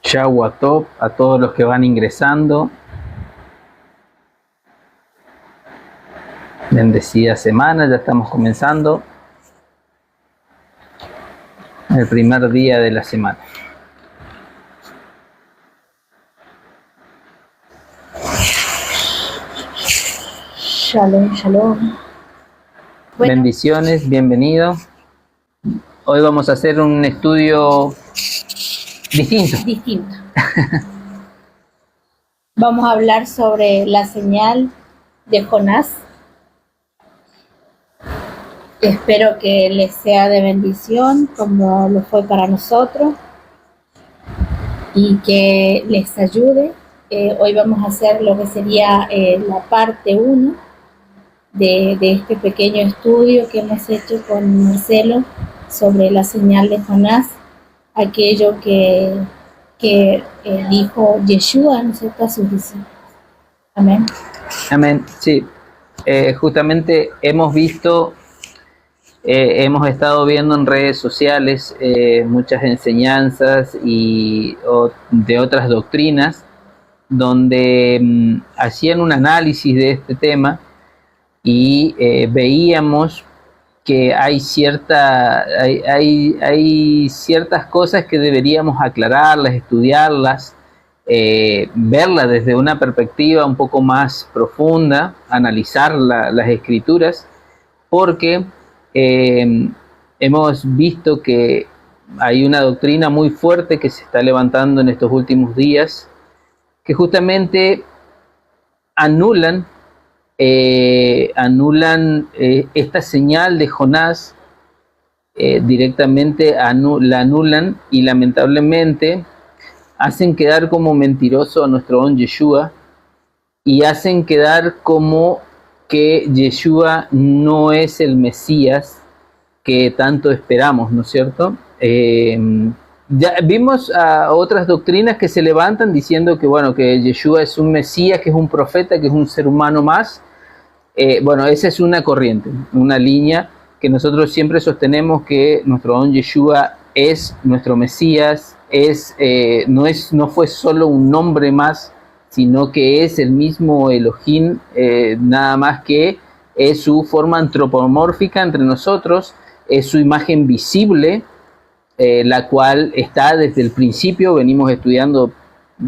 Shawatov a todos los que van ingresando. Bendecida semana, ya estamos comenzando el primer día de la semana. Shalom, shalom. Bueno. Bendiciones, bienvenido. Hoy vamos a hacer un estudio distinto. Vamos a hablar sobre la señal de Jonás. Espero que les sea de bendición como lo fue para nosotros y que les ayude. Hoy vamos a hacer lo que sería la parte 1 de este pequeño estudio que hemos hecho con Marcelo sobre la señal de Jonás, aquello que dijo Yeshua, ¿no es cierto?, a sus discípulos. Amén. Amén, sí. Justamente hemos estado viendo en redes sociales muchas enseñanzas de otras doctrinas donde hacían un análisis de este tema y veíamos que hay ciertas cosas que deberíamos aclararlas, estudiarlas, verlas desde una perspectiva un poco más profunda, analizar las escrituras, porque hemos visto que hay una doctrina muy fuerte que se está levantando en estos últimos días, que justamente anulan esta señal de Jonás, directamente la anulan y lamentablemente hacen quedar como mentiroso a nuestro don Yeshua y hacen quedar como que Yeshua no es el Mesías que tanto esperamos, ¿no es cierto? Ya vimos a otras doctrinas que se levantan diciendo que, bueno, que Yeshua es un Mesías, que es un profeta, que es un ser humano más. Bueno, esa es una corriente, una línea que nosotros siempre sostenemos, que nuestro don Yeshua es nuestro Mesías, no fue solo un nombre más, sino que es el mismo Elohim, nada más que es su forma antropomórfica entre nosotros, es su imagen visible, la cual está desde el principio. Venimos estudiando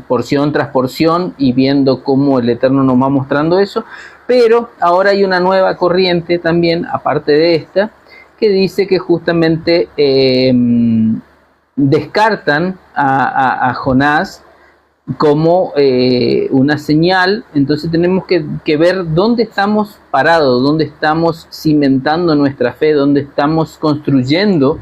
porción tras porción y viendo cómo el Eterno nos va mostrando eso, pero ahora hay una nueva corriente también, aparte de esta, que dice que justamente descartan a Jonás como una señal. Entonces tenemos que ver dónde estamos parados, dónde estamos cimentando nuestra fe, dónde estamos construyendo,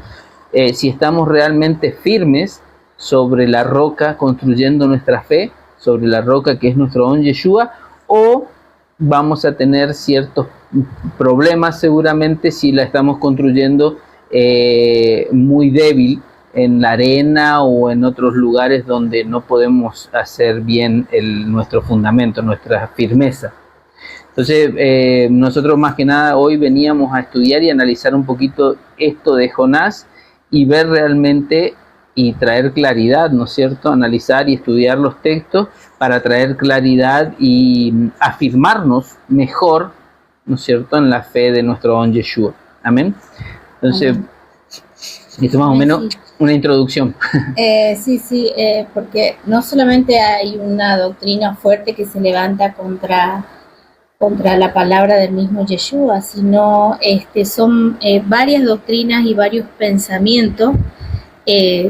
si estamos realmente firmes sobre la roca, construyendo nuestra fe, sobre la roca que es nuestro don Yeshua, o vamos a tener ciertos problemas seguramente si la estamos construyendo muy débil en la arena o en otros lugares donde no podemos hacer bien nuestro fundamento, nuestra firmeza. Entonces nosotros más que nada hoy veníamos a estudiar y analizar un poquito esto de Jonás y ver realmente y traer claridad, ¿no es cierto? Analizar y estudiar los textos para traer claridad y afirmarnos mejor, ¿no es cierto?, en la fe de nuestro don Yeshua. Amén. Entonces, esto más o menos una introducción. Sí, porque no solamente hay una doctrina fuerte que se levanta contra la palabra del mismo Yeshua, sino son varias doctrinas y varios pensamientos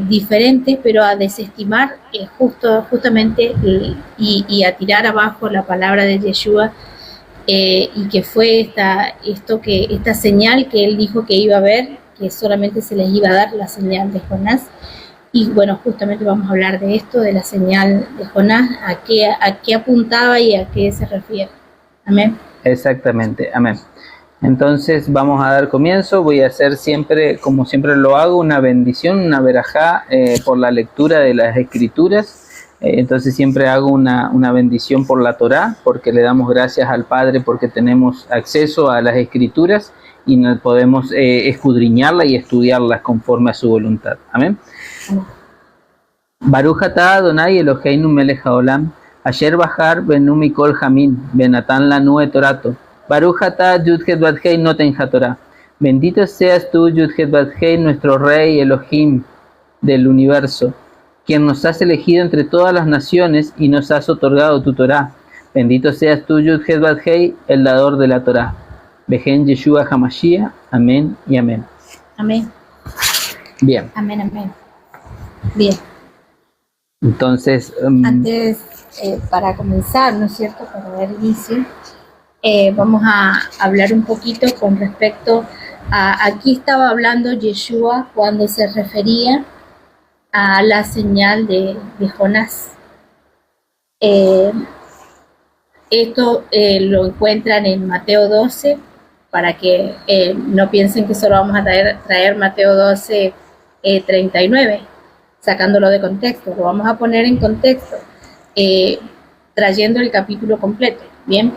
diferentes, pero a desestimar justamente y a tirar abajo la palabra de Yeshua, y que fue esta señal que él dijo que iba a haber, que solamente se les iba a dar la señal de Jonás. Y bueno, justamente vamos a hablar de esto, de la señal de Jonás, a qué apuntaba y a qué se refiere. Amén. Exactamente, amén. Entonces vamos a dar comienzo. Voy a hacer siempre, como siempre lo hago, una bendición, una verajá por la lectura de las escrituras. Entonces siempre hago una bendición por la Torá, porque le damos gracias al Padre porque tenemos acceso a las escrituras y podemos escudriñarlas y estudiarlas conforme a su voluntad. Amén. Baruch atah Adonai Eloheinu melech haolam, asher bahar benu mikol hamim, benatan lanu et orato. Baruch atah Yud Het Vav Hei noten hatorah. Bendito seas tú, Yud Het Vav Hei, nuestro Rey Elohim del universo, quien nos has elegido entre todas las naciones y nos has otorgado tu Torah. Bendito seas tú, Yud Het Vav Hei, el dador de la Torah. Bejen Yeshua HaMashiach. Amén y amén. Amén. Bien. Amén, amén. Bien. Entonces, Antes, para comenzar, ¿no es cierto? Para dar inicio, vamos a hablar un poquito con respecto a, aquí estaba hablando Yeshua cuando se refería a la señal de Jonás. Esto lo encuentran en Mateo 12, para que no piensen que solo vamos a traer Mateo 12, 39, sacándolo de contexto. Lo vamos a poner en contexto, trayendo el capítulo completo. Bien,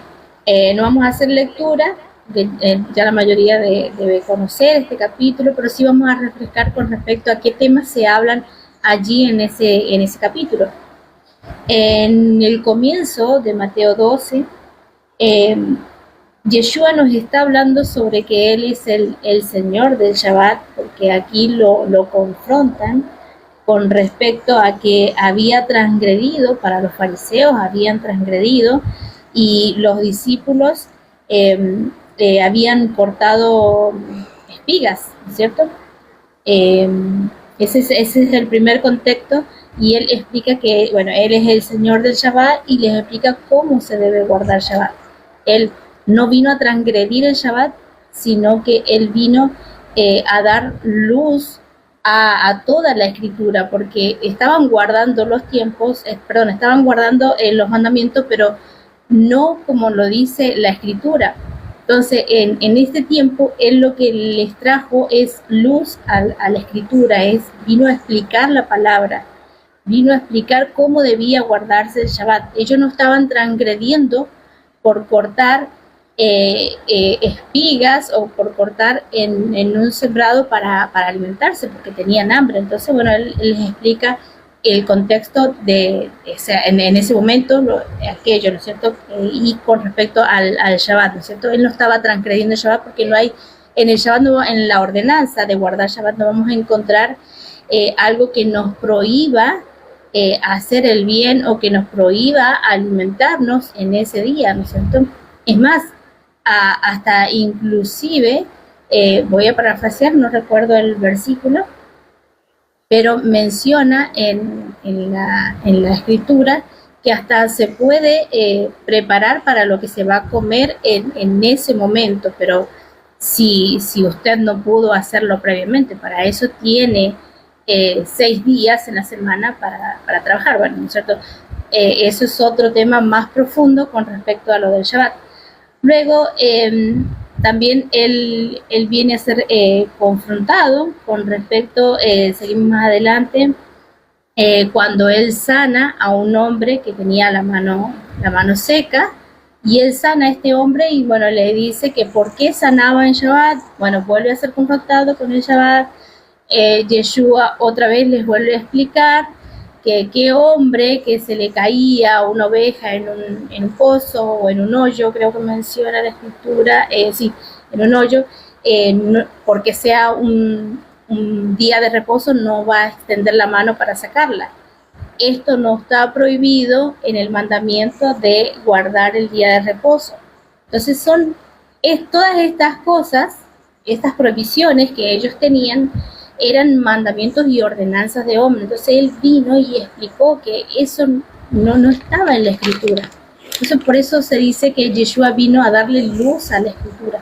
no vamos a hacer lectura, ya la mayoría debe conocer este capítulo, pero sí vamos a refrescar con respecto a qué temas se hablan allí en ese capítulo. En el comienzo de Mateo 12, Yeshua nos está hablando sobre que Él es el Señor del Shabbat, porque aquí lo confrontan con respecto a que había transgredido, para los fariseos habían transgredido, y los discípulos habían cortado espigas, ¿cierto? Ese es el primer contexto, y él explica que, bueno, él es el Señor del Shabbat y les explica cómo se debe guardar Shabbat. Él no vino a transgredir el Shabbat, sino que él vino a dar luz a toda la escritura, porque estaban guardando los tiempos, estaban guardando los mandamientos, pero no como lo dice la escritura. Entonces, en este tiempo, él lo que les trajo es luz a la escritura, vino a explicar la palabra, vino a explicar cómo debía guardarse el Shabbat. Ellos no estaban transgrediendo por cortar espigas o por cortar en un sembrado para alimentarse, porque tenían hambre. Entonces, bueno, él les explica el contexto en ese momento, aquello, ¿no es cierto? Y con respecto al Shabbat, ¿no es cierto? Él no estaba transgrediendo el Shabbat, porque no hay, en el Shabbat, en la ordenanza de guardar Shabbat, no vamos a encontrar algo que nos prohíba hacer el bien o que nos prohíba alimentarnos en ese día, ¿no es cierto? Es más, hasta inclusive, voy a parafrasear, no recuerdo el versículo, pero menciona en la escritura que hasta se puede preparar para lo que se va a comer en ese momento, pero si usted no pudo hacerlo previamente, para eso tiene 6 días en la semana para trabajar, bueno, ¿no es cierto? Eso es otro tema más profundo con respecto a lo del Shabbat. Luego, también él viene a ser confrontado con respecto, seguimos más adelante, cuando él sana a un hombre que tenía la mano seca, y él sana a este hombre y bueno, le dice que por qué sanaba en Shabbat. Bueno, vuelve a ser confrontado con el Shabbat. Yeshua otra vez les vuelve a explicar que qué hombre que se le caía una oveja en un pozo o en un hoyo, creo que menciona la escritura, sí, en un hoyo, porque sea un día de reposo, no va a extender la mano para sacarla. Esto no está prohibido en el mandamiento de guardar el día de reposo. Entonces todas estas cosas, estas prohibiciones que ellos tenían, eran mandamientos y ordenanzas de hombre. Entonces él vino y explicó que eso no estaba en la escritura. Entonces por eso se dice que Yeshua vino a darle luz a la escritura.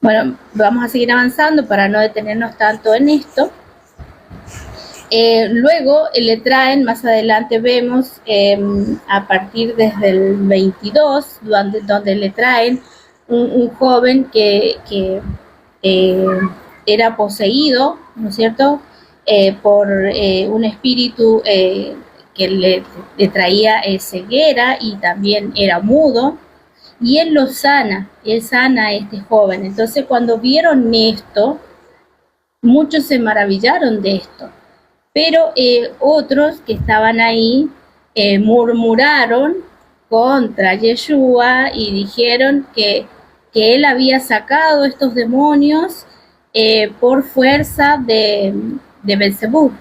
Bueno, vamos a seguir avanzando para no detenernos tanto en esto. Luego le traen, más adelante vemos, a partir desde el 22, donde le traen un joven que era poseído, ¿no es cierto?, por un espíritu que le traía ceguera, y también era mudo, y él sana a este joven. Entonces cuando vieron esto, muchos se maravillaron de esto, Pero otros que estaban ahí murmuraron contra Yeshua y dijeron que él había sacado estos demonios por fuerza de Belzebú.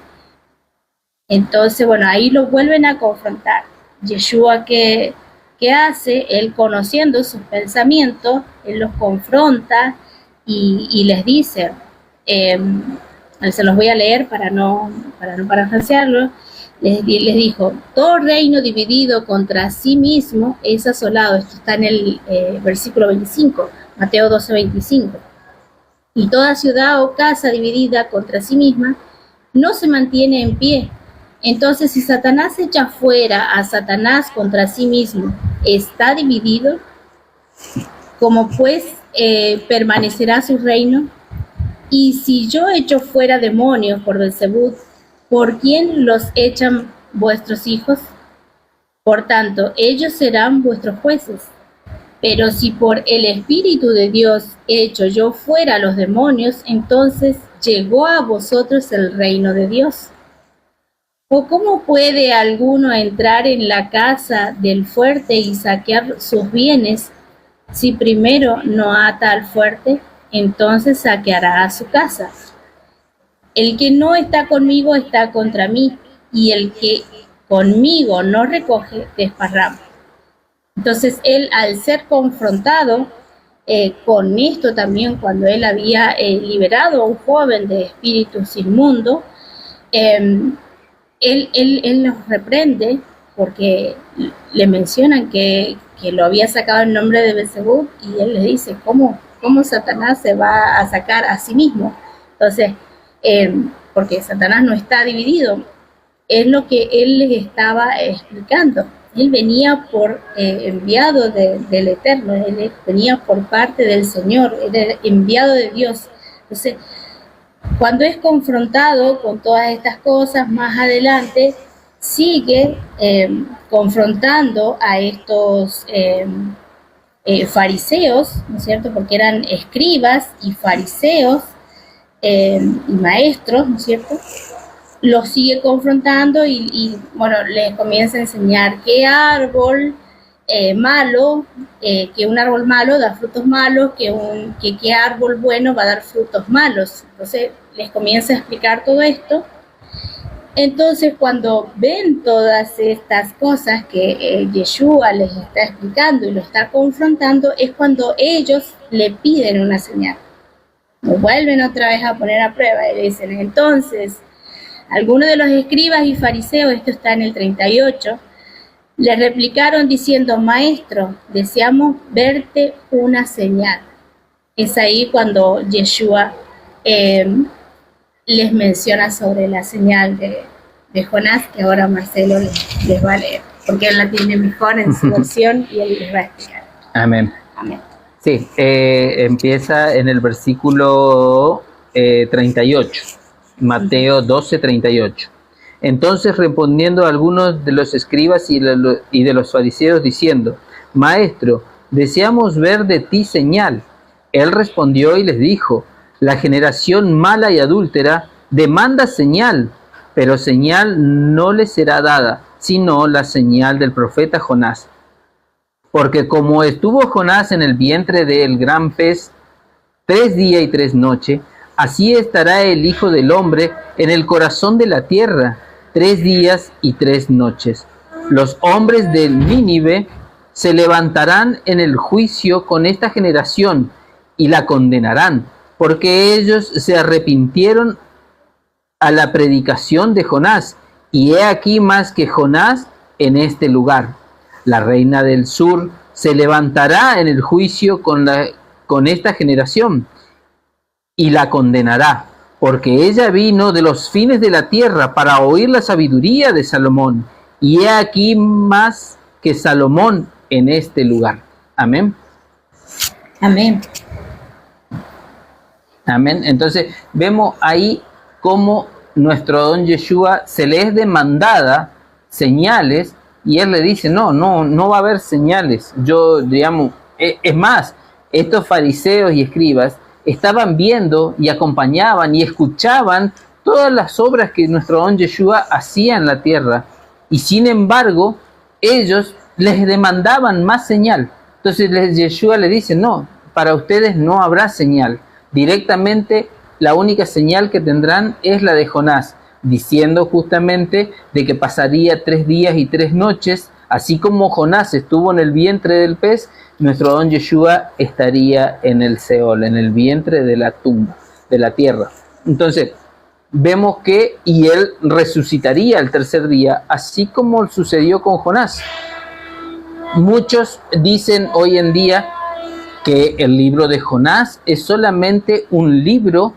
Entonces, bueno, ahí lo vuelven a confrontar. Yeshua, ¿qué hace? Él, conociendo sus pensamientos, él los confronta y les dice, se los voy a leer para no parafrasearlo. Les dijo: todo reino dividido contra sí mismo es asolado. Esto está en el versículo 25, Mateo 12:25. Y toda ciudad o casa dividida contra sí misma no se mantiene en pie. Entonces, si Satanás echa fuera a Satanás contra sí mismo, ¿está dividido? ¿Cómo pues permanecerá su reino? Y si yo echo fuera demonios por Belzebú, ¿por quién los echan vuestros hijos? Por tanto, ellos serán vuestros jueces. Pero si por el Espíritu de Dios echo yo fuera los demonios, entonces llegó a vosotros el reino de Dios. ¿O cómo puede alguno entrar en la casa del fuerte y saquear sus bienes si primero no ata al fuerte? Entonces saqueará a su casa. El que no está conmigo está contra mí, y el que conmigo no recoge, desparrama. Entonces él, al ser confrontado con esto también, cuando él había liberado a un joven de espíritus inmundos, él los reprende porque le mencionan que lo había sacado en nombre de Belzebú, y él les dice: ¿Cómo Satanás se va a sacar a sí mismo? Entonces, porque Satanás no está dividido, es lo que él les estaba explicando. Él venía por enviado del Eterno, él venía por parte del Señor, era enviado de Dios. Entonces, cuando es confrontado con todas estas cosas, más adelante sigue confrontando a estos fariseos, ¿no es cierto? Porque eran escribas y fariseos y maestros, ¿no es cierto? Los sigue confrontando y bueno, les comienza a enseñar qué árbol malo, que un árbol malo da frutos malos, que qué árbol bueno va a dar frutos malos. Entonces les comienza a explicar todo esto. Entonces, cuando ven todas estas cosas que Yeshua les está explicando y lo está confrontando, es cuando ellos le piden una señal. Lo vuelven otra vez a poner a prueba y le dicen: entonces, algunos de los escribas y fariseos, esto está en el 38, le replicaron diciendo: Maestro, deseamos verte una señal. Es ahí cuando Yeshua les menciona sobre la señal de Jonás, que ahora Marcelo les va a leer, porque él la tiene mejor en su versión y él les va a explicar. Amén. Amén. Sí, empieza en el versículo 38, Mateo 12:38. Entonces, respondiendo a algunos de los escribas y de los fariseos, diciendo: Maestro, deseamos ver de ti señal. Él respondió y les dijo: la generación mala y adúltera demanda señal, pero señal no le será dada, sino la señal del profeta Jonás. Porque como estuvo Jonás en el vientre del gran pez 3 días y 3 noches, así estará el Hijo del Hombre en el corazón de la tierra 3 días y 3 noches. Los hombres de Nínive se levantarán en el juicio con esta generación y la condenarán, porque ellos se arrepintieron a la predicación de Jonás, y he aquí más que Jonás en este lugar. La reina del sur se levantará en el juicio con esta generación y la condenará, porque ella vino de los fines de la tierra para oír la sabiduría de Salomón, y he aquí más que Salomón en este lugar. Amén. Amén. Amén. Entonces vemos ahí cómo nuestro don Yeshua se le es demandada señales, y él le dice: no va a haber señales. Yo, digamos, es más, estos fariseos y escribas estaban viendo y acompañaban y escuchaban todas las obras que nuestro don Yeshua hacía en la tierra, y sin embargo ellos les demandaban más señal. Entonces Yeshua les dice, no, para ustedes no habrá señal, directamente la única señal que tendrán es la de Jonás, diciendo justamente de que pasaría 3 días y 3 noches, así como Jonás estuvo en el vientre del pez, nuestro don Yeshua estaría en el Seol, en el vientre de la tumba, de la tierra. Entonces, vemos que, y él resucitaría el 3er día, así como sucedió con Jonás. Muchos dicen hoy en día que el libro de Jonás es solamente un libro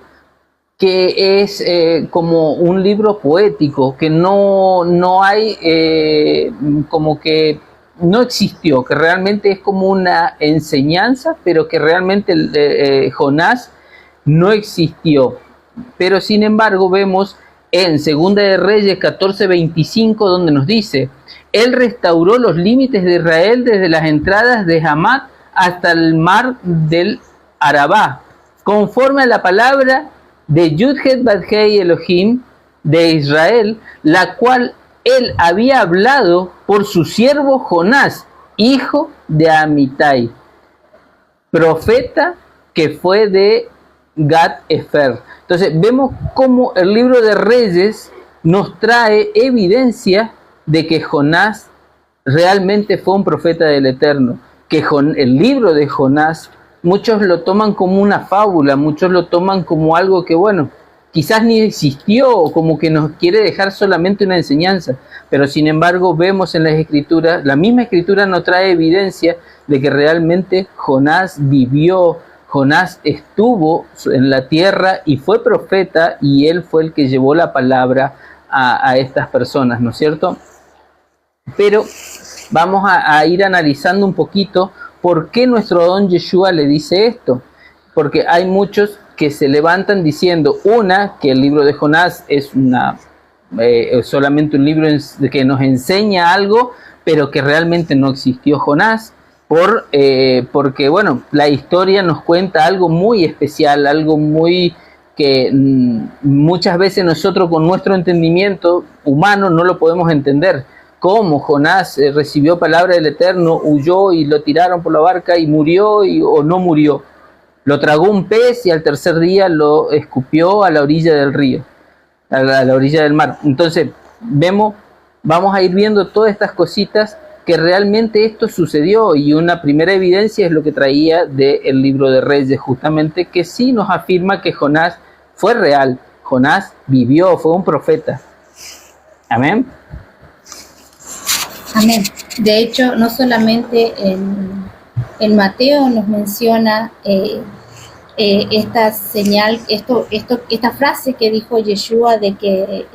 que es como un libro poético, que no hay, como que no existió, que realmente es como una enseñanza, pero que realmente Jonás no existió. Pero sin embargo vemos en Segunda de Reyes 14:25, donde nos dice, él restauró los límites de Israel desde las entradas de Hamat hasta el mar del Arabá, conforme a la palabra de Yudhet Badhei Elohim de Israel, la cual él había hablado por su siervo Jonás, hijo de Amitai, profeta que fue de Gat Efer. Entonces vemos cómo el libro de Reyes nos trae evidencia de que Jonás realmente fue un profeta del Eterno, que el libro de Jonás muchos lo toman como una fábula, muchos lo toman como algo que, bueno, quizás ni existió, o como que nos quiere dejar solamente una enseñanza, pero sin embargo vemos en las escrituras, la misma escritura nos trae evidencia de que realmente Jonás vivió, Jonás estuvo en la tierra y fue profeta, y él fue el que llevó la palabra a estas personas, ¿no es cierto? Pero vamos a ir analizando un poquito por qué nuestro don Yeshua le dice esto, porque hay muchos que se levantan diciendo, que el libro de Jonás es solamente un libro que nos enseña algo, pero que realmente no existió Jonás, porque bueno, la historia nos cuenta algo muy especial, algo muy que muchas veces nosotros con nuestro entendimiento humano no lo podemos entender. Cómo Jonás recibió palabra del Eterno, huyó y lo tiraron por la barca y murió o no murió. Lo tragó un pez y al 3er día lo escupió a la orilla del río, a la orilla del mar. Entonces vamos a ir viendo todas estas cositas que realmente esto sucedió, y una primera evidencia es lo que traía del libro de Reyes, justamente, que sí nos afirma que Jonás fue real, Jonás vivió, fue un profeta. Amén. Amén. De hecho, no solamente en Mateo nos menciona esta señal, esta frase que dijo Yeshua de que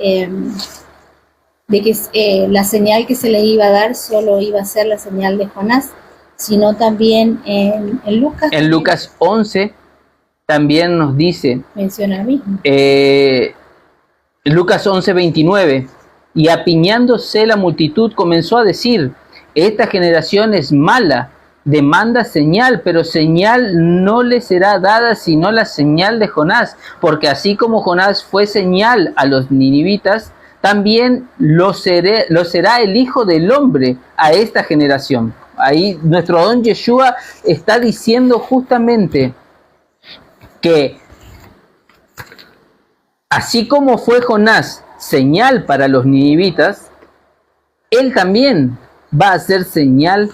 la señal que se les iba a dar solo iba a ser la señal de Jonás, sino también en Lucas. En Lucas 11 también nos dice, menciona lo mismo. Lucas 11:29, y apiñándose la multitud comenzó a decir, esta generación es mala, demanda señal, pero señal no le será dada sino la señal de Jonás, porque así como Jonás fue señal a los ninivitas, también lo será el Hijo del Hombre a esta generación. Ahí nuestro don Yeshua está diciendo justamente que así como fue Jonás señal para los ninivitas, él también va a ser señal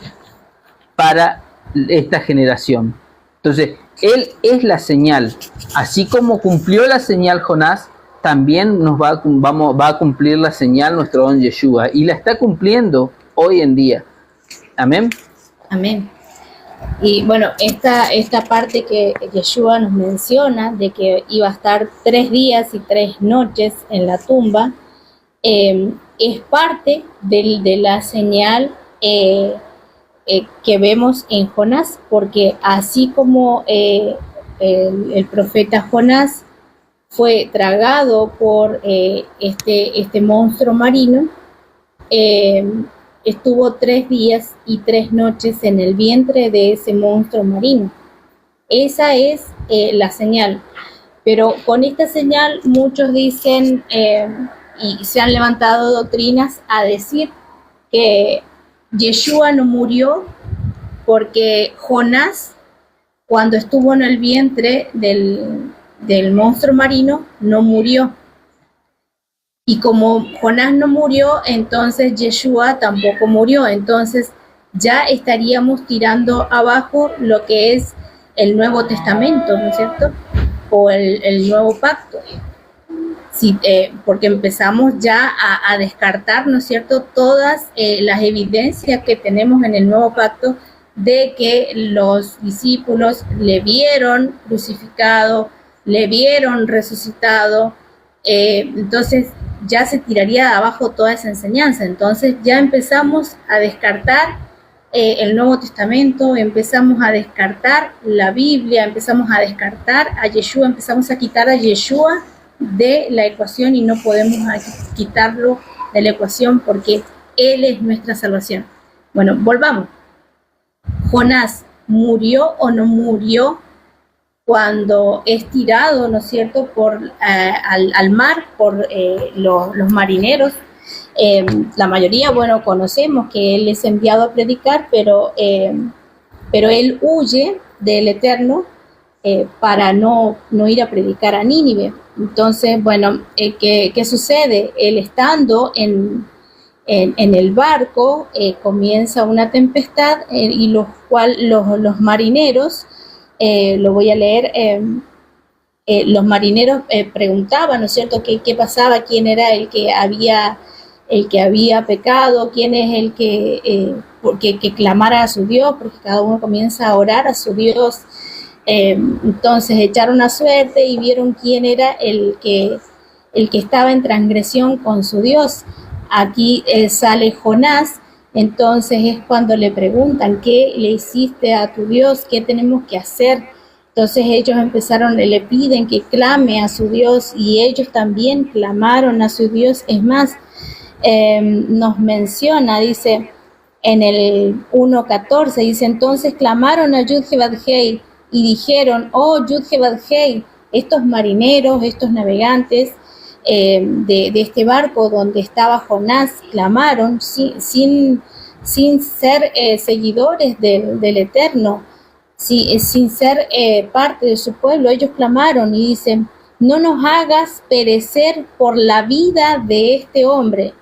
para esta generación. Entonces, él es la señal. Así como cumplió la señal Jonás, también va a cumplir la señal nuestro don Yeshua, y la está cumpliendo hoy en día. Amén. Amén. Y bueno, esta parte que Yeshua nos menciona de que iba a estar 3 días y 3 noches en la tumba, es parte de la señal que vemos en Jonás, porque así como el profeta Jonás fue tragado por este monstruo marino, estuvo 3 días y 3 noches en el vientre de ese monstruo marino. Esa es la señal. Pero con esta señal muchos dicen, y se han levantado doctrinas a decir que Yeshua no murió porque Jonás, cuando estuvo en el vientre del monstruo marino, no murió. Y como Jonás no murió, entonces Yeshua tampoco murió. Entonces ya estaríamos tirando abajo lo que es el Nuevo Testamento, ¿no es cierto? O el Nuevo Pacto. Sí, porque empezamos ya a descartar, ¿no es cierto?, todas las evidencias que tenemos en el Nuevo Pacto de que los discípulos le vieron crucificado, le vieron resucitado, entonces ya se tiraría de abajo toda esa enseñanza. Entonces ya empezamos a descartar el Nuevo Testamento, empezamos a descartar la Biblia, empezamos a descartar a Yeshua, empezamos a quitar a Yeshua de la ecuación, y no podemos quitarlo de la ecuación porque Él es nuestra salvación. Bueno, volvamos. Jonás, ¿murió o no murió cuando es tirado, ¿no es cierto?, al mar por los marineros? La mayoría, bueno, conocemos que Él es enviado a predicar, pero Él huye del Eterno para no ir a predicar a Nínive. Entonces, bueno, ¿qué sucede? Él estando en el barco, comienza una tempestad, y los marineros, lo voy a leer, los marineros preguntaban, ¿no es cierto?, qué pasaba, quién era el que había pecado, quién es el que clamara a su Dios, porque cada uno comienza a orar a su Dios. Entonces echaron a suerte y vieron quién era el que estaba en transgresión con su Dios. Aquí sale Jonás. Entonces es cuando le preguntan, ¿qué le hiciste a tu Dios? ¿Qué tenemos que hacer? Entonces ellos le piden que clame a su Dios, y ellos también clamaron a su Dios. Es más, nos menciona, dice en el 1:14, dice: entonces clamaron a Yud-Heh-Vad-Heh y dijeron: oh Yud-Heh-Vad-Heh, estos marineros, estos navegantes de este barco donde estaba Jonás, clamaron sin ser seguidores del Eterno, sin ser parte de su pueblo. Ellos clamaron y dicen: no nos hagas perecer por la vida de este hombre.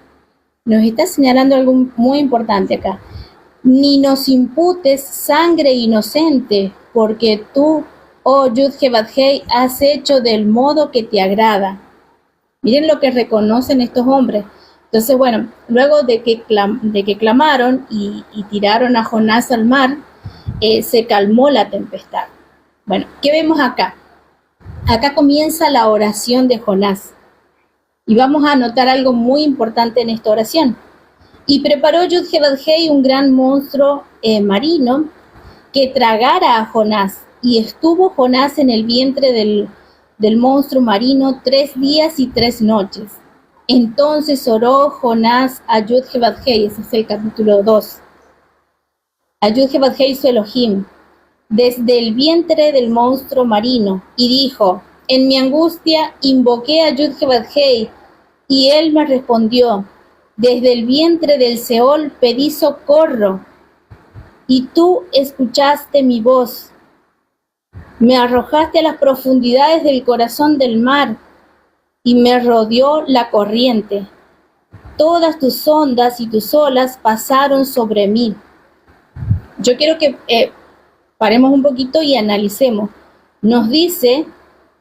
Nos está señalando algo muy importante acá. Ni nos imputes sangre inocente, porque tú, oh Yud-Heh-Vad-Heh, has hecho del modo que te agrada. Miren lo que reconocen estos hombres. Entonces, bueno, luego de que clamaron y tiraron a Jonás al mar, se calmó la tempestad. Bueno, ¿qué vemos acá? Acá comienza la oración de Jonás. Y vamos a anotar algo muy importante en esta oración. Y preparó Yud-Heh-Vad-Heh un gran monstruo marino que tragara a Jonás. Y estuvo Jonás en el vientre del monstruo marino 3 días y 3 noches. Entonces oró Jonás a Yud-Heh-Vad-Heh, ese es el capítulo 2. A Yud-Heh-Vad-Heh su Elohim, desde el vientre del monstruo marino, y dijo: en mi angustia invoqué a Yud-Heh-Vad-Heh, y él me respondió: desde el vientre del Seol pedí socorro, y tú escuchaste mi voz. Me arrojaste a las profundidades del corazón del mar, y me rodeó la corriente. Todas tus ondas y tus olas pasaron sobre mí. Yo quiero que paremos un poquito y analicemos. Nos dice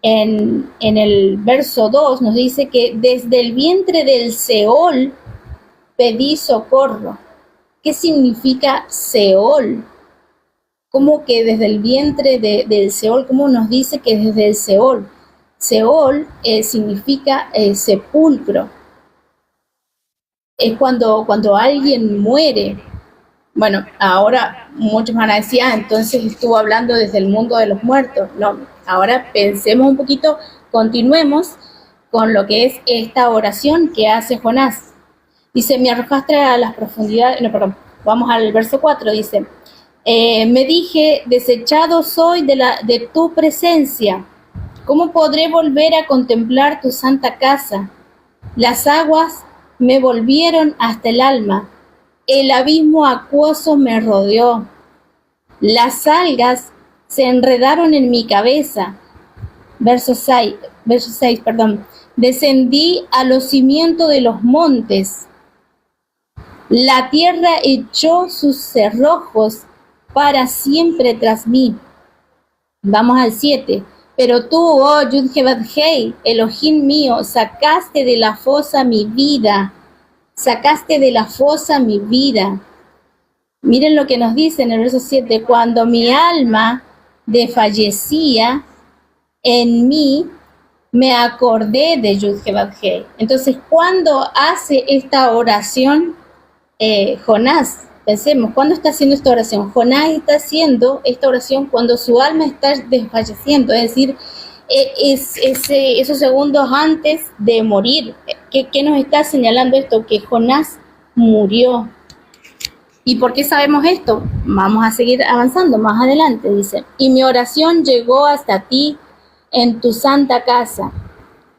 en el verso 2, nos dice que desde el vientre del Seol pedí socorro. ¿Qué significa Seol? ¿Cómo que desde el vientre del Seol? ¿Cómo nos dice que desde el Seol? Seol significa sepulcro. Es cuando alguien muere. Bueno, ahora muchos van a decir: entonces estuvo hablando desde el mundo de los muertos. No, ahora pensemos un poquito, continuemos con lo que es esta oración que hace Jonás. Dice: me arrojaste a las profundidades, vamos al verso 4, dice: me dije, desechado soy de tu presencia, ¿Cómo podré volver a contemplar tu santa casa? Las aguas me volvieron hasta el alma, el abismo acuoso me rodeó, las algas se enredaron en mi cabeza. Verso 6, perdón. Descendí a los cimientos de los montes. La tierra echó sus cerrojos para siempre tras mí. Vamos al 7. Pero tú, oh Yud-Heh-Vav-Hei, Elohim mío, sacaste de la fosa mi vida. Sacaste de la fosa mi vida. Miren lo que nos dice en el verso 7. Cuando mi alma desfallecía en mí, me acordé de Yud-Heh-Vav-Hei. Entonces, ¿cuándo hace esta oración Jonás? Pensemos, ¿cuándo está haciendo esta oración? Jonás está haciendo esta oración cuando su alma está desfalleciendo, es decir, esos segundos antes de morir. ¿Qué nos está señalando esto? Que Jonás murió. ¿Y por qué sabemos esto? Vamos a seguir avanzando más adelante, dice. Y mi oración llegó hasta ti en tu santa casa.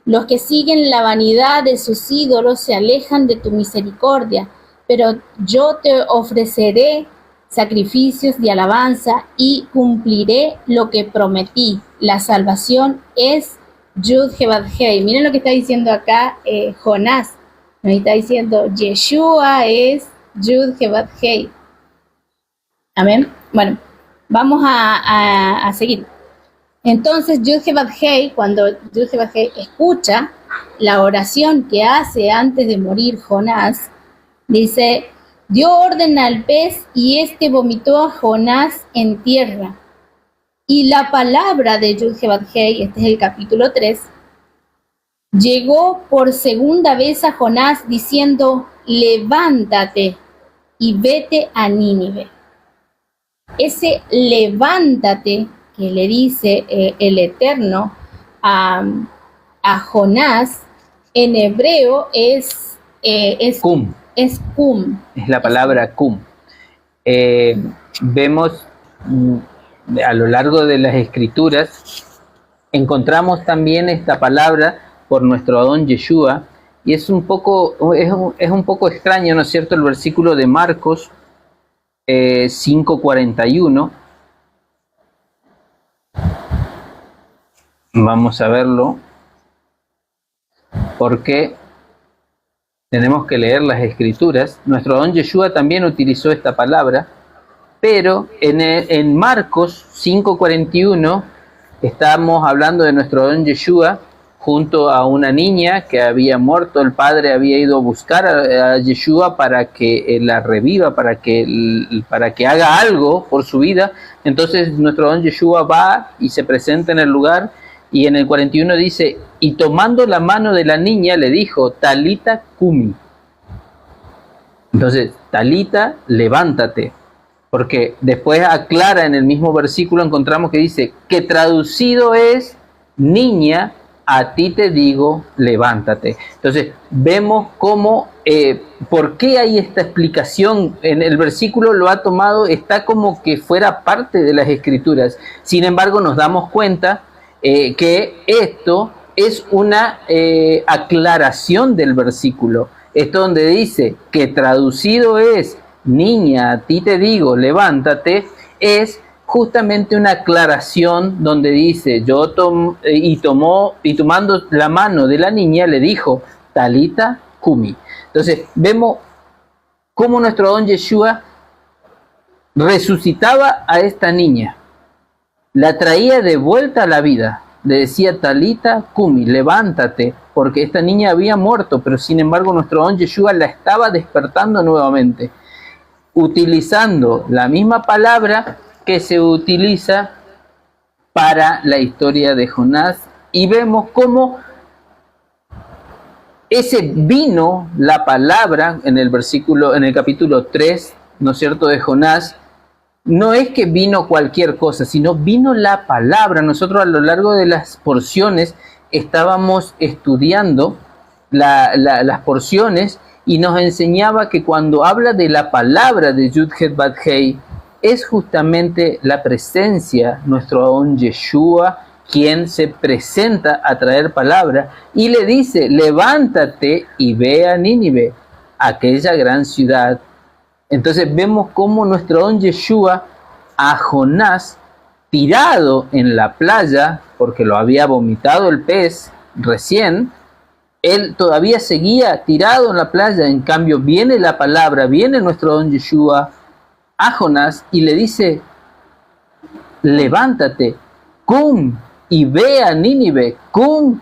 Los que siguen la vanidad de sus ídolos se alejan de tu misericordia, pero yo te ofreceré sacrificios de alabanza y cumpliré lo que prometí. La salvación es Yud-Heh-Vav-Hei. Miren lo que está diciendo acá Jonás. Nos está diciendo, Yeshua es Yud-Heh-Vav-Hei. Amén. Bueno, vamos a seguir. Entonces Yud-Heh-Vav-Hei, cuando Yud-Heh-Vav-Hei escucha la oración que hace antes de morir Jonás, dice, dio orden al pez y este vomitó a Jonás en tierra. Y la palabra de Yud-Heh-Vav-Hei, este es el capítulo 3, llegó por segunda vez a Jonás diciendo, levántate y vete a Nínive. Ese levántate que le dice el Eterno a Jonás, en hebreo es Kum. Es kum. Es la palabra kum. Vemos a lo largo de las escrituras, encontramos también esta palabra por nuestro Adón Yeshua, y es un poco extraño, ¿no es cierto?, el versículo de Marcos 5:41. Vamos a verlo, porque tenemos que leer las escrituras. Nuestro Adón Yeshua también utilizó esta palabra, pero en Marcos 5:41 estamos hablando de nuestro Adón Yeshua junto a una niña que había muerto. El padre había ido a buscar a Yeshua para que la reviva, para que haga algo por su vida. Entonces nuestro Adón Yeshua va y se presenta en el lugar, y en el 41 dice, y tomando la mano de la niña le dijo, Talita Kumi. Entonces, Talita, levántate. Porque después aclara en el mismo versículo, encontramos que dice, que traducido es, niña, a ti te digo, levántate. Entonces, vemos cómo, por qué hay esta explicación. En el versículo lo ha tomado, está como que fuera parte de las escrituras. Sin embargo, nos damos cuenta que esto es una aclaración del versículo. Esto donde dice que traducido es, niña, a ti te digo, levántate, es justamente una aclaración donde dice, y tomando la mano de la niña le dijo, Talita Kumi. Entonces vemos cómo nuestro Adón Yeshua resucitaba a esta niña, la traía de vuelta a la vida, le decía, Talita Kumi, levántate, porque esta niña había muerto, pero sin embargo nuestro Adón Yeshua la estaba despertando nuevamente, utilizando la misma palabra que se utiliza para la historia de Jonás. Y vemos cómo ese vino, la palabra, en el capítulo 3, ¿no es cierto?, de Jonás, no es que vino cualquier cosa, sino vino la palabra. Nosotros a lo largo de las porciones estábamos estudiando las porciones, y nos enseñaba que cuando habla de la palabra de Yud-Heh-Vav-Hei, es justamente la presencia, nuestro Adón Yeshua, quien se presenta a traer palabra y le dice, levántate y ve a Nínive, aquella gran ciudad. Entonces vemos cómo nuestro don Yeshua a Jonás, tirado en la playa, porque lo había vomitado el pez recién, él todavía seguía tirado en la playa. En cambio viene la palabra, viene nuestro don Yeshua a Jonás y le dice, levántate, cum, y ve a Nínive, cum,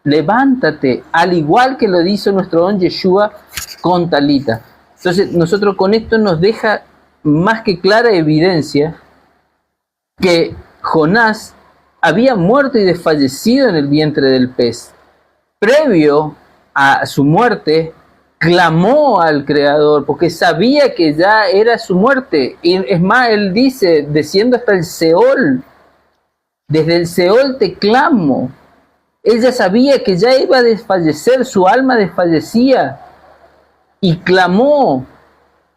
levántate, al igual que lo hizo nuestro don Yeshua con Talita. Entonces nosotros con esto nos deja más que clara evidencia que Jonás había muerto y desfallecido en el vientre del pez. Previo a su muerte, clamó al Creador porque sabía que ya era su muerte. Y es más, él dice, desciendo hasta el Seol, desde el Seol te clamo. Ella sabía que ya iba a desfallecer, su alma desfallecía y clamó.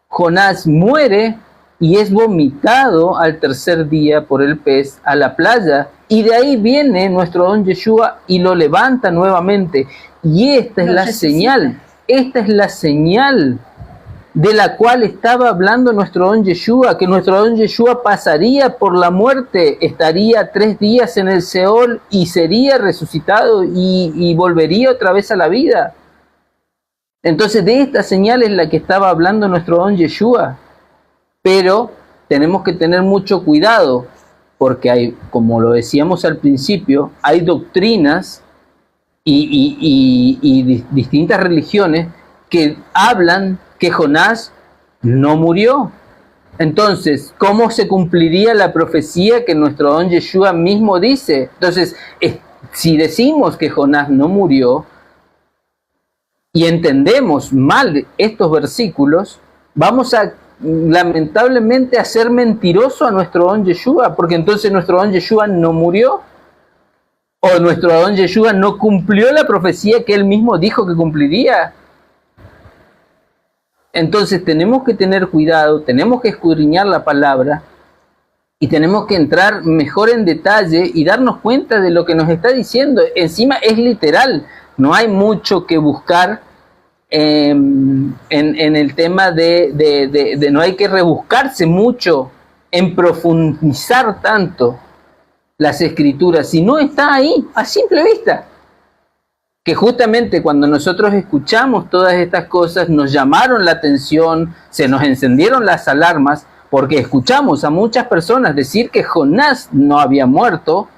Jonás muere y es vomitado al tercer día por el pez a la playa, y de ahí viene nuestro don Yeshua y lo levanta nuevamente. Y esta es la señal, esta es la señal de la cual estaba hablando nuestro don Yeshua, que nuestro don Yeshua pasaría por la muerte, estaría 3 días en el Seol y sería resucitado y volvería otra vez a la vida. Entonces de esta señal es la que estaba hablando nuestro don Yeshua. Pero tenemos que tener mucho cuidado, porque hay, como lo decíamos al principio, hay doctrinas y distintas religiones que hablan que Jonás no murió. Entonces, ¿cómo se cumpliría la profecía que nuestro don Yeshua mismo dice? Entonces, si decimos que Jonás no murió y entendemos mal estos versículos, vamos a lamentablemente hacer mentiroso a nuestro don Yeshua, porque entonces nuestro don Yeshua no murió, o nuestro don Yeshua no cumplió la profecía que él mismo dijo que cumpliría. Entonces tenemos que tener cuidado, tenemos que escudriñar la palabra y tenemos que entrar mejor en detalle y darnos cuenta de lo que nos está diciendo. Encima es literal, no hay mucho que buscar en el tema de no hay que rebuscarse mucho en profundizar tanto las escrituras, si no está ahí a simple vista. Que justamente cuando nosotros escuchamos todas estas cosas nos llamaron la atención, se nos encendieron las alarmas, porque escuchamos a muchas personas decir que Jonás no había muerto.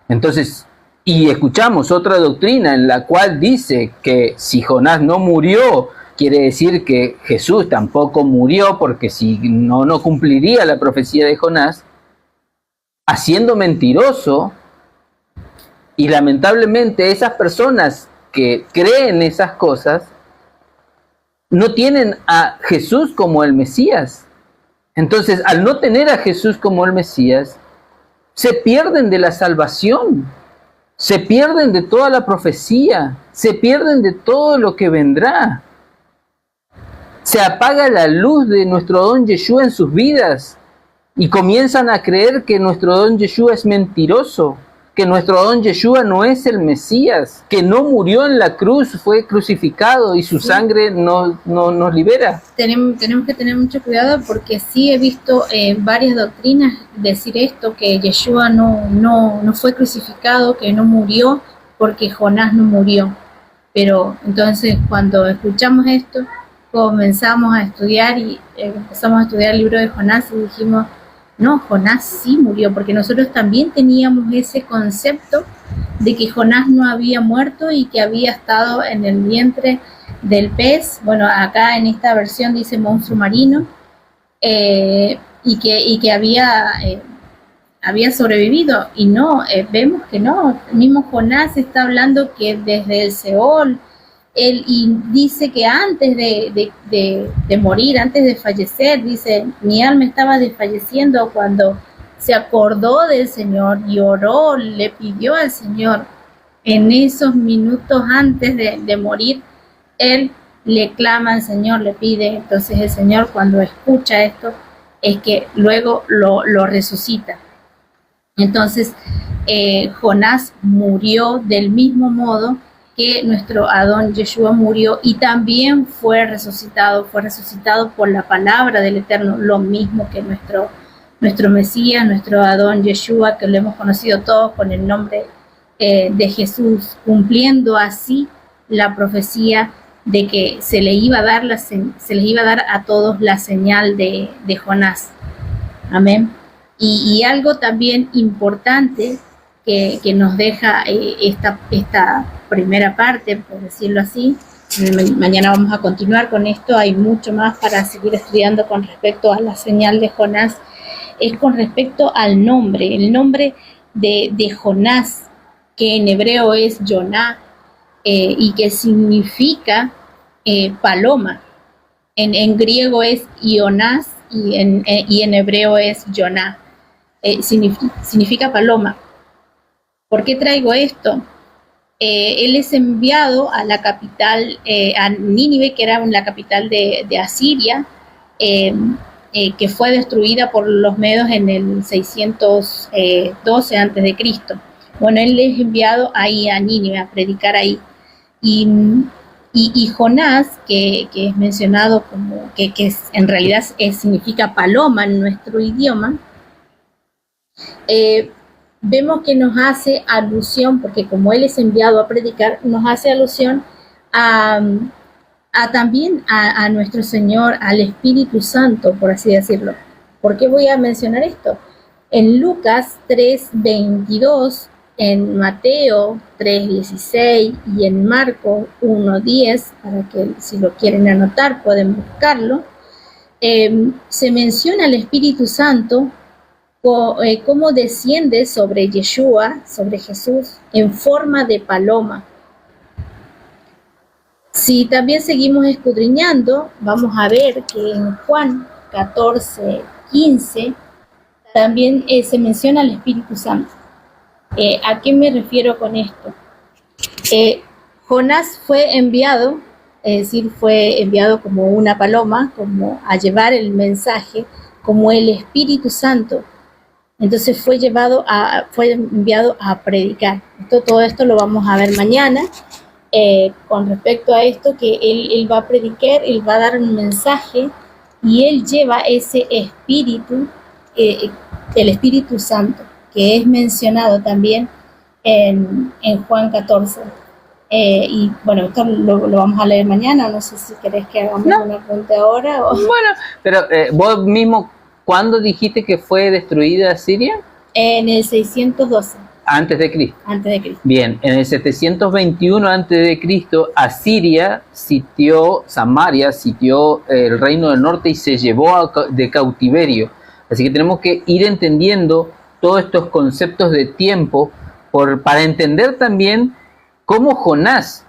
Entonces, y escuchamos otra doctrina en la cual dice que si Jonás no murió, quiere decir que Jesús tampoco murió, porque si no, no cumpliría la profecía de Jonás, haciendo mentiroso. Y lamentablemente esas personas que creen esas cosas no tienen a Jesús como el Mesías. Entonces, al no tener a Jesús como el Mesías, se pierden de la salvación, se pierden de toda la profecía, se pierden de todo lo que vendrá. Se apaga la luz de nuestro don Yeshua en sus vidas y comienzan a creer que nuestro don Yeshua es mentiroso, que nuestro don Yeshua no es el Mesías, que no murió en la cruz, fue crucificado y su sangre nos libera. Tenemos que tener mucho cuidado, porque sí he visto varias doctrinas decir esto, que Yeshua no fue crucificado, que no murió porque Jonás no murió. Pero entonces cuando escuchamos esto, comenzamos a estudiar y empezamos a estudiar el libro de Jonás y dijimos, no, Jonás sí murió, porque nosotros también teníamos ese concepto de que Jonás no había muerto y que había estado en el vientre del pez. Bueno, acá en esta versión dice monstruo marino, y que había sobrevivido, y no, vemos que no. El mismo Jonás está hablando que desde el Seol, él, y dice que antes de morir, antes de fallecer, dice, mi alma estaba desfalleciendo cuando se acordó del Señor y oró, le pidió al Señor. En esos minutos antes de morir, él le clama al Señor, le pide. Entonces el Señor, cuando escucha esto, es que luego lo resucita. Entonces, Jonás murió del mismo modo que nuestro Adón Yeshua murió, y también fue resucitado por la palabra del Eterno, lo mismo que nuestro Mesías, nuestro Adón Yeshua, que lo hemos conocido todos con el nombre de Jesús, cumpliendo así la profecía de que se les iba a dar a todos la señal de Jonás. Amén. Y algo también importante que nos deja esta primera parte, por decirlo así. Mañana vamos a continuar con esto, hay mucho más para seguir estudiando con respecto a la señal de Jonás, es con respecto al nombre, el nombre de Jonás, que en hebreo es Yoná, y que significa paloma. En griego es Ionás y en hebreo es Yoná. Significa paloma. ¿Por qué traigo esto? Él es enviado a la capital, a Nínive, que era la capital de Asiria, que fue destruida por los medos en el 612 a.C. Bueno, él es enviado ahí a Nínive a predicar ahí. Y Jonás, que es mencionado como, que en realidad significa paloma en nuestro idioma, vemos que nos hace alusión, porque como él es enviado a predicar, nos hace alusión también a nuestro Señor, al Espíritu Santo, por así decirlo. ¿Por qué voy a mencionar esto? En Lucas 3:22, en Mateo 3:16 y en Marcos 1:10, para que si lo quieren anotar pueden buscarlo, se menciona el Espíritu Santo cómo desciende sobre Yeshua, sobre Jesús, en forma de paloma. Si también seguimos escudriñando, vamos a ver que en Juan 14:15 también se menciona el Espíritu Santo. ¿A qué me refiero con esto? Jonás fue enviado, es decir, fue enviado como una paloma, como a llevar el mensaje, como el Espíritu Santo. Entonces fue enviado a predicar. Todo esto lo vamos a ver mañana. Con respecto a esto, que él va a predicar, él va a dar un mensaje y él lleva ese espíritu, el Espíritu Santo, que es mencionado también en Juan 14. Y bueno, esto lo vamos a leer mañana. No sé si querés que hagamos una pregunta ahora. Bueno, pero vos mismo, ¿cuándo dijiste que fue destruida Siria? En el 612. Antes de Cristo. Antes de Cristo. Bien, en el 721 antes de Cristo, Asiria sitió Samaria, sitió el reino del norte y se llevó de cautiverio. Así que tenemos que ir entendiendo todos estos conceptos de tiempo para entender también cómo Jonás,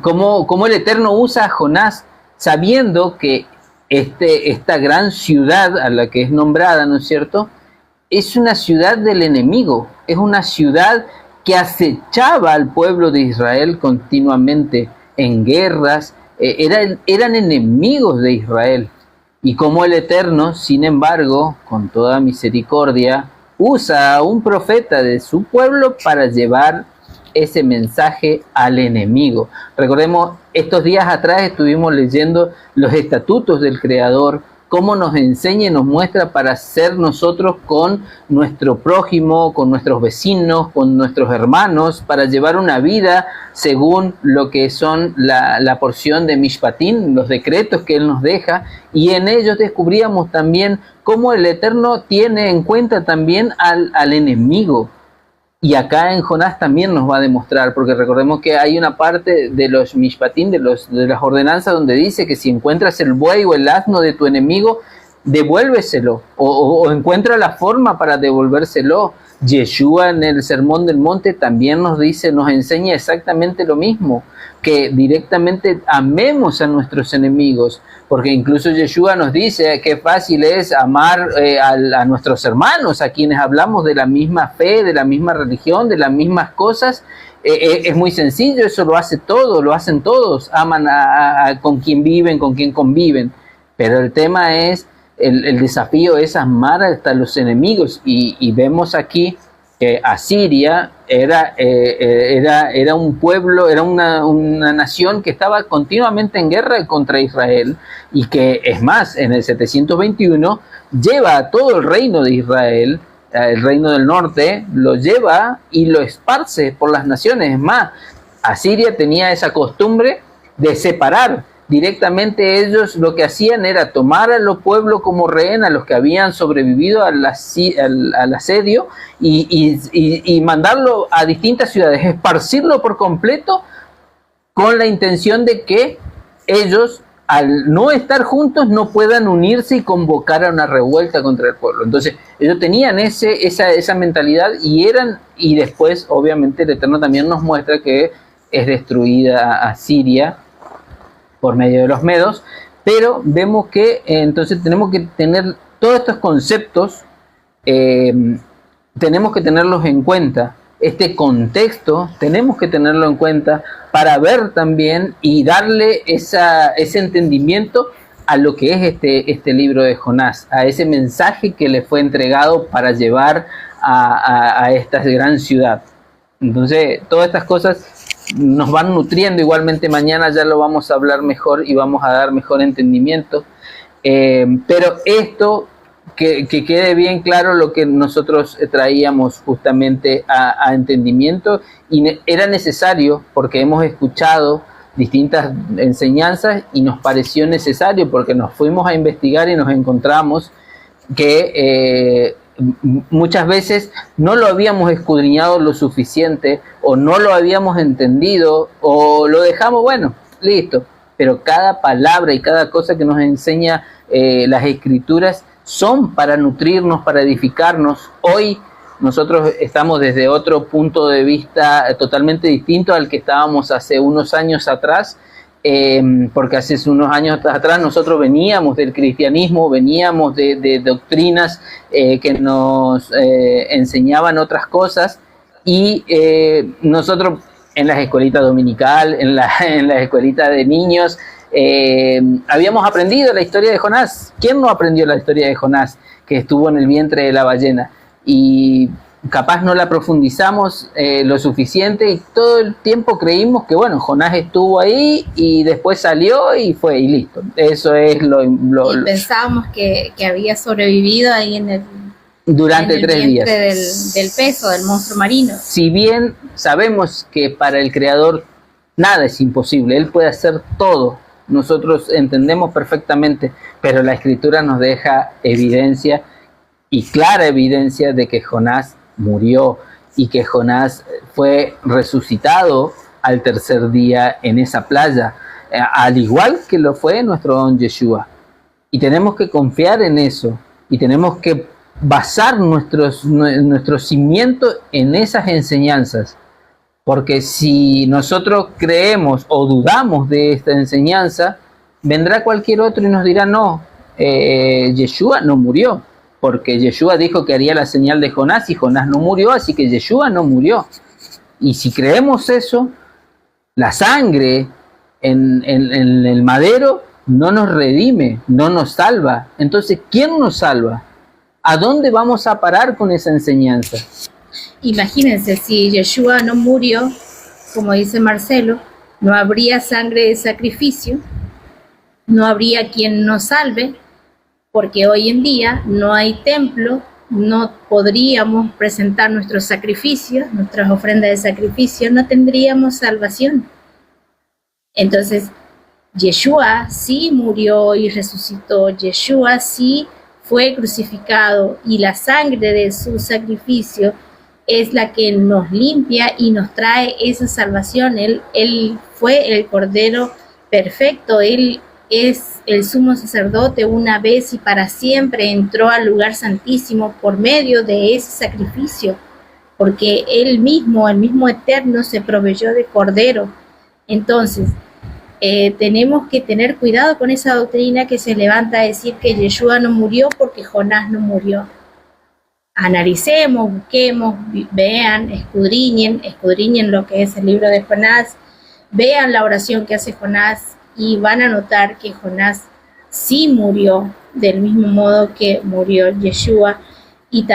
cómo el Eterno usa a Jonás, sabiendo que esta gran ciudad a la que es nombrada, ¿no es cierto?, es una ciudad del enemigo, es una ciudad que acechaba al pueblo de Israel continuamente en guerras, eran enemigos de Israel. Y como el Eterno, sin embargo, con toda misericordia, usa a un profeta de su pueblo para llevar ese mensaje al enemigo. Recordemos, estos días atrás estuvimos leyendo los estatutos del Creador, cómo nos enseña y nos muestra para ser nosotros con nuestro prójimo, con nuestros vecinos, con nuestros hermanos, para llevar una vida según lo que son la porción de Mishpatim, los decretos que Él nos deja, y en ellos descubríamos también cómo el Eterno tiene en cuenta también al enemigo. Y acá en Jonás también nos va a demostrar, porque recordemos que hay una parte de los Mishpatim, de las ordenanzas, donde dice que si encuentras el buey o el asno de tu enemigo, devuélveselo, o encuentra la forma para devolvérselo. Yeshua en el Sermón del Monte también nos enseña exactamente lo mismo, que directamente amemos a nuestros enemigos, porque incluso Yeshua nos dice que fácil es amar a nuestros hermanos, a quienes hablamos de la misma fe, de la misma religión, de las mismas cosas. Es muy sencillo, eso lo hacen todos, aman con quien viven, con quien conviven, pero el tema es el desafío es amar hasta los enemigos, y vemos aquí que Asiria era un pueblo, era una nación que estaba continuamente en guerra contra Israel, y que, es más, en el 721 lleva a todo el reino de Israel, el reino del norte, lo lleva y lo esparce por las naciones. Es más, Asiria tenía esa costumbre de separar. Directamente ellos lo que hacían era tomar a los pueblos como rehén, a los que habían sobrevivido al asedio, y mandarlo a distintas ciudades, esparcirlo por completo, con la intención de que ellos, al no estar juntos, no puedan unirse y convocar a una revuelta contra el pueblo. Entonces ellos tenían esa mentalidad, y después obviamente el Eterno también nos muestra que es destruida Asiria por medio de los medos, pero vemos que entonces tenemos que tener todos estos conceptos, tenemos que tenerlos en cuenta. Este contexto tenemos que tenerlo en cuenta para ver también y darle ese entendimiento a lo que es este libro de Jonás, a ese mensaje que le fue entregado para llevar a esta gran ciudad. Entonces, todas estas cosas nos van nutriendo. Igualmente mañana ya lo vamos a hablar mejor y vamos a dar mejor entendimiento, pero esto, que quede bien claro lo que nosotros traíamos justamente a entendimiento, y era necesario porque hemos escuchado distintas enseñanzas y nos pareció necesario, porque nos fuimos a investigar y nos encontramos que muchas veces no lo habíamos escudriñado lo suficiente, o no lo habíamos entendido, o lo dejamos, bueno, listo. Pero cada palabra y cada cosa que nos enseña las Escrituras son para nutrirnos, para edificarnos. Hoy nosotros estamos desde otro punto de vista totalmente distinto al que estábamos hace unos años atrás, porque hace unos años atrás nosotros veníamos del cristianismo, veníamos de doctrinas que nos enseñaban otras cosas, y nosotros en las escuelitas dominical, en las escuelitas de niños, habíamos aprendido la historia de Jonás. ¿Quién no aprendió la historia de Jonás, que estuvo en el vientre de la ballena? Y capaz no la profundizamos lo suficiente, y todo el tiempo creímos que, bueno, Jonás estuvo ahí y después salió y fue y listo. Eso es y pensábamos que había sobrevivido ahí durante 3 días del peso del monstruo marino. Si bien sabemos que para el Creador nada es imposible, Él puede hacer todo, nosotros entendemos perfectamente, pero la Escritura nos deja evidencia, y clara evidencia, de que Jonás murió, y que Jonás fue resucitado al 3er día en esa playa, al igual que lo fue nuestro don Yeshua. Y tenemos que confiar en eso, y tenemos que basar nuestro cimiento en esas enseñanzas, porque si nosotros creemos o dudamos de esta enseñanza, vendrá cualquier otro y nos dirá: no, Yeshua no murió, porque Yeshua dijo que haría la señal de Jonás y Jonás no murió, así que Yeshua no murió. Y si creemos eso, la sangre en el madero no nos redime, no nos salva. Entonces, ¿quién nos salva? ¿A dónde vamos a parar con esa enseñanza? Imagínense, si Yeshua no murió, como dice Marcelo, no habría sangre de sacrificio, no habría quien nos salve, porque hoy en día no hay templo, no podríamos presentar nuestros sacrificios, nuestras ofrendas de sacrificio, no tendríamos salvación. Entonces, Yeshua sí murió y resucitó, Yeshua sí fue crucificado, y la sangre de su sacrificio es la que nos limpia y nos trae esa salvación. Él fue el Cordero perfecto, Él es el sumo sacerdote, una vez y para siempre entró al lugar santísimo por medio de ese sacrificio, porque Él mismo, el mismo Eterno, se proveyó de Cordero. Entonces, tenemos que tener cuidado con esa doctrina que se levanta a decir que Yeshua no murió porque Jonás no murió. Analicemos, busquemos, vean, escudriñen lo que es el libro de Jonás, vean la oración que hace Jonás, y van a notar que Jonás sí murió del mismo modo que murió Yeshua, y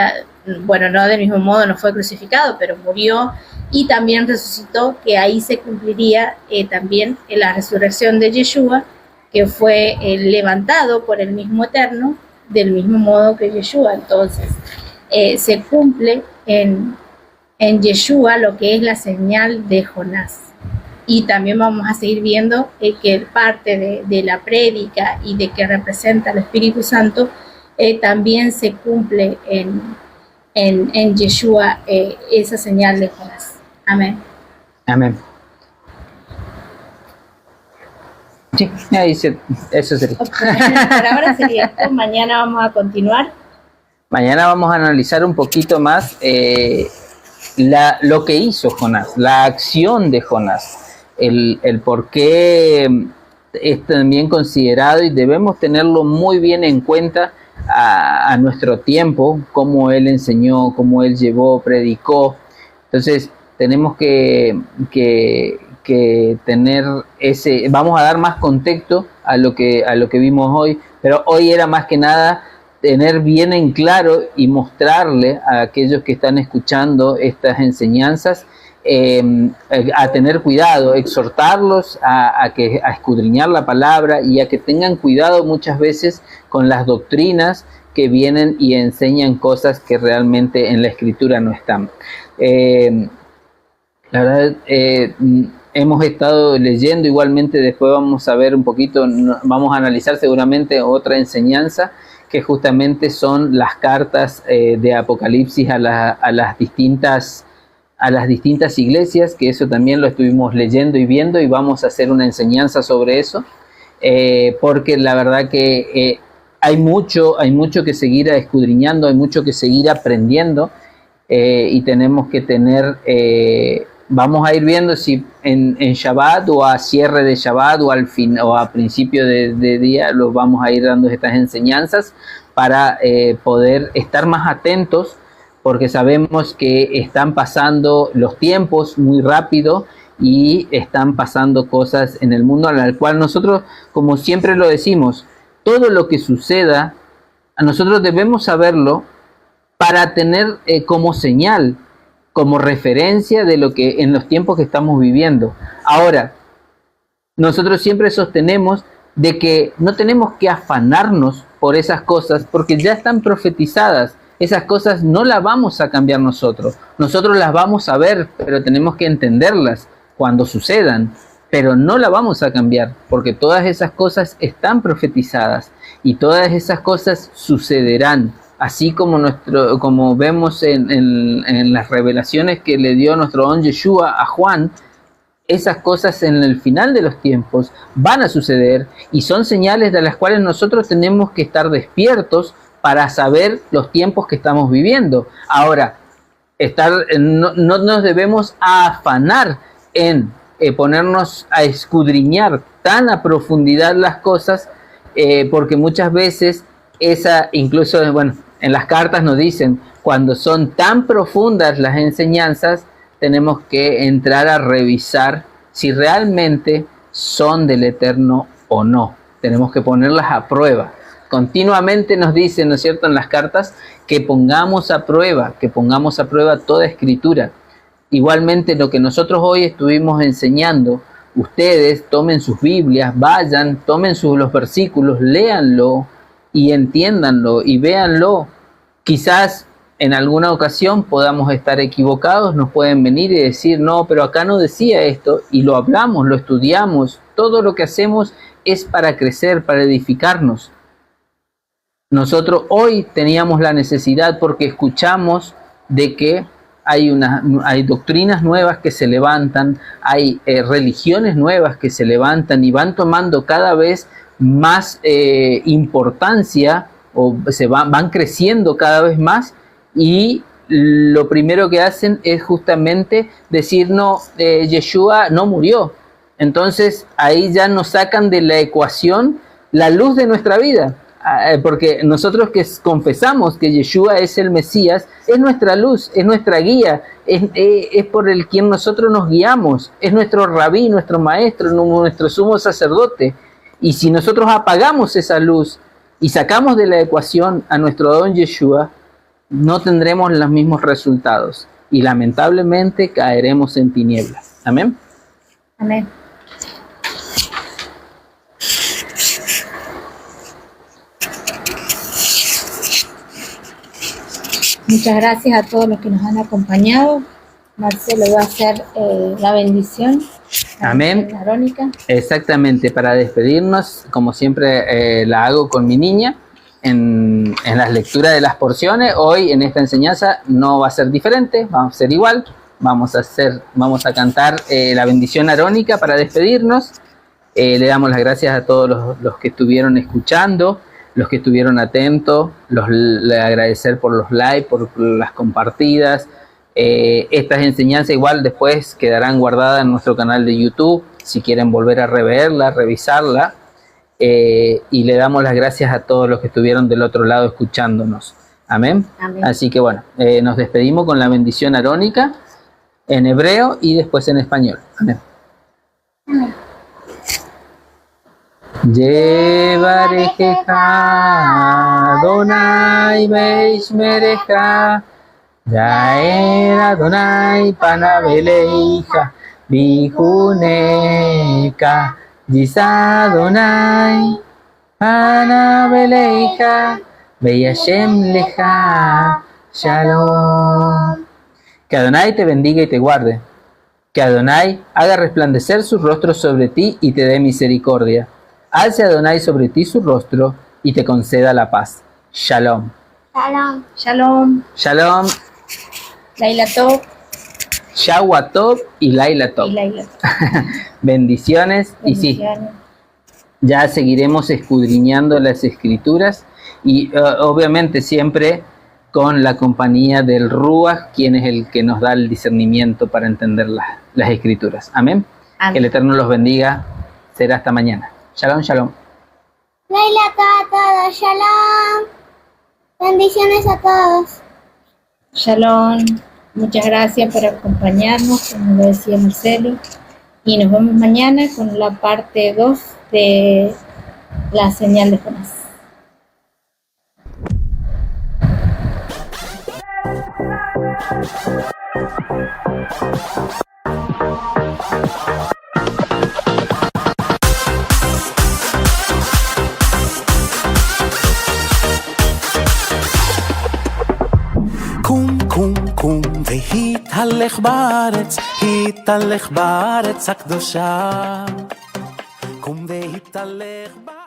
bueno, no del mismo modo, no fue crucificado, pero murió y también resucitó, que ahí se cumpliría también la resurrección de Yeshua, que fue levantado por el mismo Eterno, del mismo modo que Yeshua. Entonces, se cumple en Yeshua lo que es la señal de Jonás. Y también vamos a seguir viendo que parte de la prédica y de que representa el Espíritu Santo también se cumple en Yeshua esa señal de Jonás. Amén. Amén. Sí, ahí eso sería. Por ahora sería esto. Mañana vamos a continuar. Mañana vamos a analizar un poquito más lo que hizo Jonás, la acción de Jonás, el por qué es también considerado, y debemos tenerlo muy bien en cuenta a nuestro tiempo, cómo él enseñó, cómo él llevó, predicó. Entonces tenemos que tener vamos a dar más contexto a lo que vimos hoy, pero hoy era más que nada tener bien en claro y mostrarle a aquellos que están escuchando estas enseñanzas a tener cuidado, exhortarlos a escudriñar la palabra y a que tengan cuidado muchas veces con las doctrinas que vienen y enseñan cosas que realmente en la escritura no están. La verdad, hemos estado leyendo, igualmente después vamos a ver un poquito, vamos a analizar seguramente otra enseñanza, que justamente son las cartas de Apocalipsis a las distintas iglesias, que eso también lo estuvimos leyendo y viendo, y vamos a hacer una enseñanza sobre eso, porque la verdad que hay mucho que seguir escudriñando, hay mucho que seguir aprendiendo, y tenemos que tener, vamos a ir viendo si en Shabbat o a cierre de Shabbat o al fin o a principio de día los vamos a ir dando estas enseñanzas para poder estar más atentos, porque sabemos que están pasando los tiempos muy rápido y están pasando cosas en el mundo, a la cual nosotros, como siempre lo decimos, todo lo que suceda, a nosotros debemos saberlo para tener como señal, como referencia de lo que en los tiempos que estamos viviendo. Ahora, nosotros siempre sostenemos de que no tenemos que afanarnos por esas cosas porque ya están profetizadas. Esas cosas no las vamos a cambiar nosotros. Nosotros las vamos a ver, pero tenemos que entenderlas cuando sucedan. Pero no las vamos a cambiar porque todas esas cosas están profetizadas y todas esas cosas sucederán. Así como vemos en las revelaciones que le dio nuestro don Yeshua a Juan, esas cosas en el final de los tiempos van a suceder y son señales de las cuales nosotros tenemos que estar despiertos para saber los tiempos que estamos viviendo. Ahora, no nos debemos afanar en ponernos a escudriñar tan a profundidad las cosas, porque muchas veces incluso, en las cartas nos dicen, cuando son tan profundas las enseñanzas, tenemos que entrar a revisar si realmente son del Eterno o no. Tenemos que ponerlas a prueba. Continuamente nos dicen, ¿no es cierto?, en las cartas, que pongamos a prueba toda escritura. Igualmente lo que nosotros hoy estuvimos enseñando, ustedes tomen sus Biblias, vayan, tomen los versículos, léanlo y entiéndanlo y véanlo. Quizás en alguna ocasión podamos estar equivocados, nos pueden venir y decir, no, pero acá no decía esto, y lo hablamos, lo estudiamos. Todo lo que hacemos es para crecer, para edificarnos. Nosotros hoy teníamos la necesidad porque escuchamos de que hay doctrinas nuevas que se levantan, hay religiones nuevas que se levantan y van tomando cada vez más importancia, o van creciendo cada vez más, y lo primero que hacen es justamente decir, no, Yeshua no murió. Entonces ahí ya nos sacan de la ecuación la luz de nuestra vida, porque nosotros que confesamos que Yeshua es el Mesías, es nuestra luz, es nuestra guía, es por el quien nosotros nos guiamos, es nuestro rabí, nuestro maestro, nuestro sumo sacerdote. Y si nosotros apagamos esa luz y sacamos de la ecuación a nuestro Adón Yeshua, no tendremos los mismos resultados y lamentablemente caeremos en tinieblas. Amén. Amén. Muchas gracias a todos los que nos han acompañado. Marcelo va a hacer la bendición. Amén. Arónica. Exactamente, para despedirnos, como siempre la hago con mi niña en las lecturas de las porciones. Hoy en esta enseñanza no va a ser diferente, vamos a ser igual. Vamos a cantar la bendición arónica para despedirnos. Le damos las gracias a todos los que estuvieron escuchando, los que estuvieron atentos, le agradecer por los likes, por las compartidas. Estas enseñanzas igual después quedarán guardadas en nuestro canal de YouTube, si quieren volver a reverla, revisarla. Y le damos las gracias a todos los que estuvieron del otro lado escuchándonos. Amén. Amén. Así que bueno, nos despedimos con la bendición arónica en hebreo y después en español. Amén. Amén. Yevarejeja Adonai veishmereja Yaer Adonai panaveleija Bijuneka Dis Adonai panaveleija Veyashem leja Shalom. Que Adonai te bendiga y te guarde. Que Adonai haga resplandecer su rostro sobre ti y te dé misericordia. Alce Adonai sobre ti su rostro y te conceda la paz. Shalom. Shalom. Shalom. Shalom. Laila Tov. Shawa Tov y Laila Tov. Y Laila Tov. Bendiciones. Y sí, ya seguiremos escudriñando las escrituras y obviamente siempre con la compañía del Ruach, quien es el que nos da el discernimiento para entender las escrituras. Amén. Amén. Que el Eterno los bendiga. Será hasta mañana. Shalom, shalom. Laila a todos, shalom. Bendiciones a todos. Shalom. Muchas gracias por acompañarnos, como lo decía Marcelo. Y nos vemos mañana con la parte 2 de la señal de Jonás. קום קום קום והתהלך בארץ, התהלך בארץ הקדושה. קום והתהלך בארץ